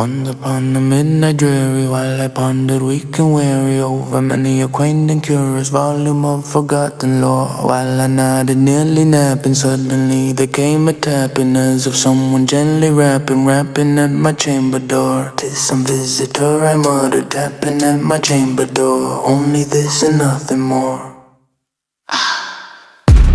Once upon a midnight dreary, while I pondered weak and weary over many a quaint and curious volume of forgotten lore. While I nodded, nearly napping, suddenly there came a tapping, as of someone gently rapping at my chamber door. "'Tis some visitor," I muttered, tapping at my chamber door. Only this and nothing more.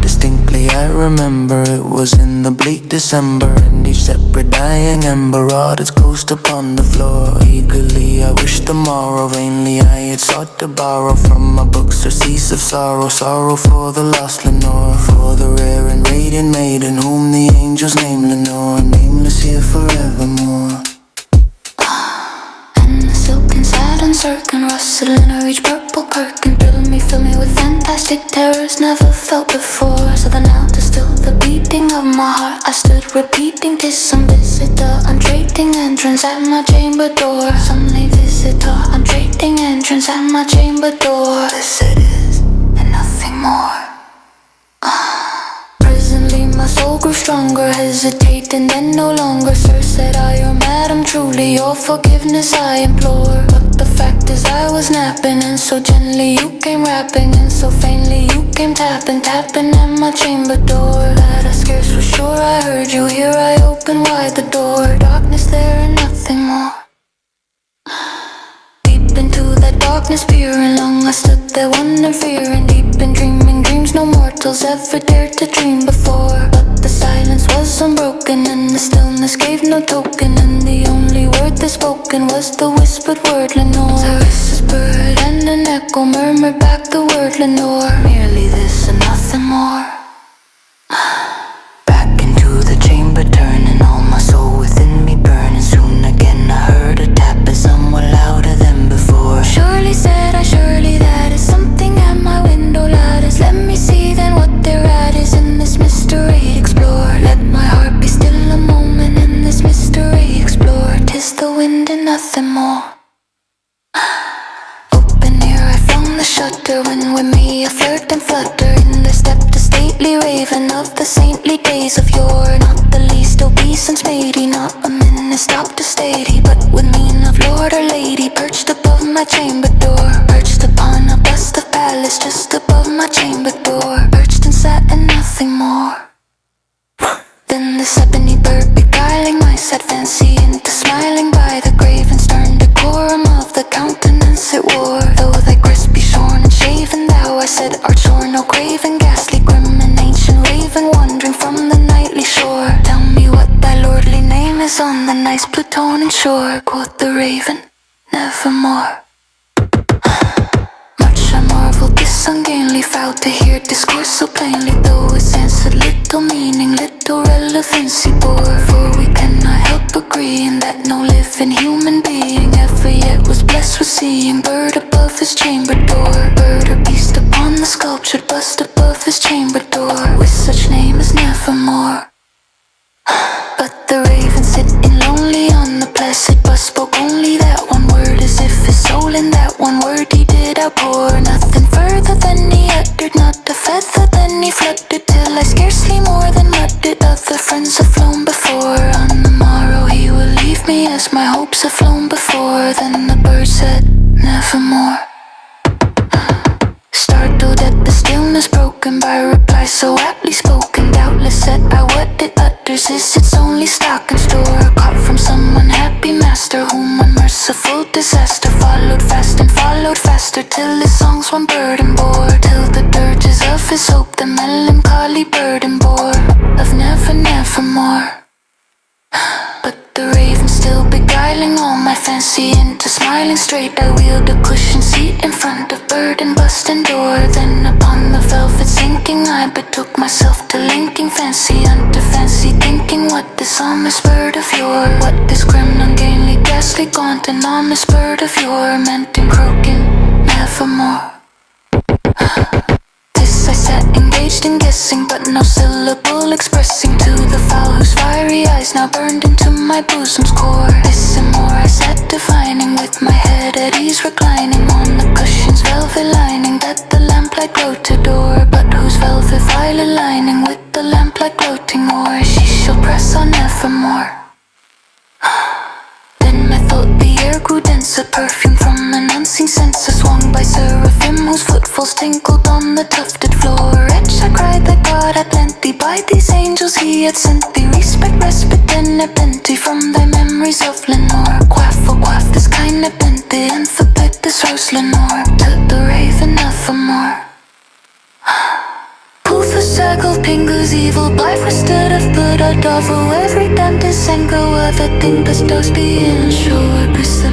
Distinctly I remember it was in the bleak December, and each separate dying ember wrought its ghost upon the floor. Eagerly I wished tomorrow, vainly I had sought to borrow from my books a cease of sorrow, sorrow for the lost Lenore, for the rare and radiant maiden whom the angels name Lenore, nameless here forevermore. And the silken satin circling, rustling her each purple perkin, fill me with fantastic terrors never felt before. So then now to still the beating of my heart, I stood repeating, "'Tis some visitor, I'm trading entrance at my chamber door." Some visitor, I'm trading entrance at my chamber door. This it is, and nothing more. Presently my soul grew stronger, hesitating then no longer. "Sir," said I, "or madam, truly your forgiveness I implore." But the fact is I was napping, and so gently you came rapping, and so faintly you came tapping at my chamber door, that I scarce was sure I heard you. Here I opened wide the door, darkness there and nothing more. Deep into that darkness peering, long I stood there wondering, fearing, deep in dreaming dreams no mortals ever dared to dream before. But the silence was unbroken, and the stillness gave no token, and the only word that's spoken was the whispered word Lenore. A whispered and an echo murmured back the word Lenore, merely this and nothing more. Back into the chamber turning, all my soul within me burning. Soon again I heard a tap, and somewhat louder than before. "Surely," said I, "surely that is something at my window lattice. Let me see then what there at is in this mystery explore. Let my heart be still a moment in this mystery explore. 'Tis the wind and nothing more." Open ear I flung the shutter, when with me a flirt and flutter, in there stepped a stately raven of the saintly days of yore. Not the least obeisance made he, not a minute stopped to state he, but with mien of lord or lady, perched above my chamber door, perched upon a bust of palace just above my chamber door, perched and sat and nothing more. Then this ebony bird beguiling my sad fancy into smiling by the grave and stern decorum of the countenance it wore. "Though thy grist be shorn and shaven, thou," I said, "art sure no craven, ghastly, grim and ancient raven, wandering from the nightly shore. Tell me what thy lordly name is on the nice Plutonian shore." Quoth the raven, "Nevermore." Much I marveled this ungainly fowl to hear discourse so plainly, though its answered little meaning, little relevancy bore. For we cannot help agreeing that no living human being ever yet was blessed with seeing bird above his chamber door, bird or beast upon the sculptured bust above his chamber door, with such name as Nevermore. But the raven sitting lonely on the placid bust spoke only that one word, as if his soul in that one word he did outpour. Nothing further than he uttered, not a feather then he fluttered, till I scarcely more than muttered, "Other friends have flown before. On the morrow he will leave me, as my hopes have flown before." Then the bird said, "Nevermore." Startled at the stillness broken by reply so aptly spoken, doubtless said I, "What it utters is its only stock and store, caught from some unhappy master, whom unmerciful disaster followed fast and followed faster, till his songs one burden bore, till the dirges of his hope the melancholy burden bore, of never, nevermore." But the raven still beguiling all my fancy into smiling straight, I wheeled a cushioned seat in front of bird and bust and door. Then upon the velvet sinking I betook myself to linking fancy unto fancy, thinking what this ominous bird of yore, what this grim ungainly ghastly gaunt and ominous bird of yore meant in croaking "Nevermore." This I sat engaged in guessing, but no syllable expressing to the fowl whose fiery eyes now burned into my bosom's core. This and more I sat divining, with my head at ease reclining on the cushion's velvet lining, that the lamplight glowed to door, but whose velvet violet lining with the lamplight gloating o'er, she shall press on nevermore. Then my air grew denser, perfume from an unseen censer, swung by seraphim whose footfalls tinkled on the tufted floor. Wretch, I cried that God had plenty, by these angels he had sent thee respect, respite, and nepenthe from thy memories of Lenore. Quaff, oh quaff, this kind nepenthe, and forbid this rose Lenore to the raven nevermore. Circle Pingu's evil blife was stood of Buddha Davo. Every damned is Sengo, other thing bestows being sure. Bris the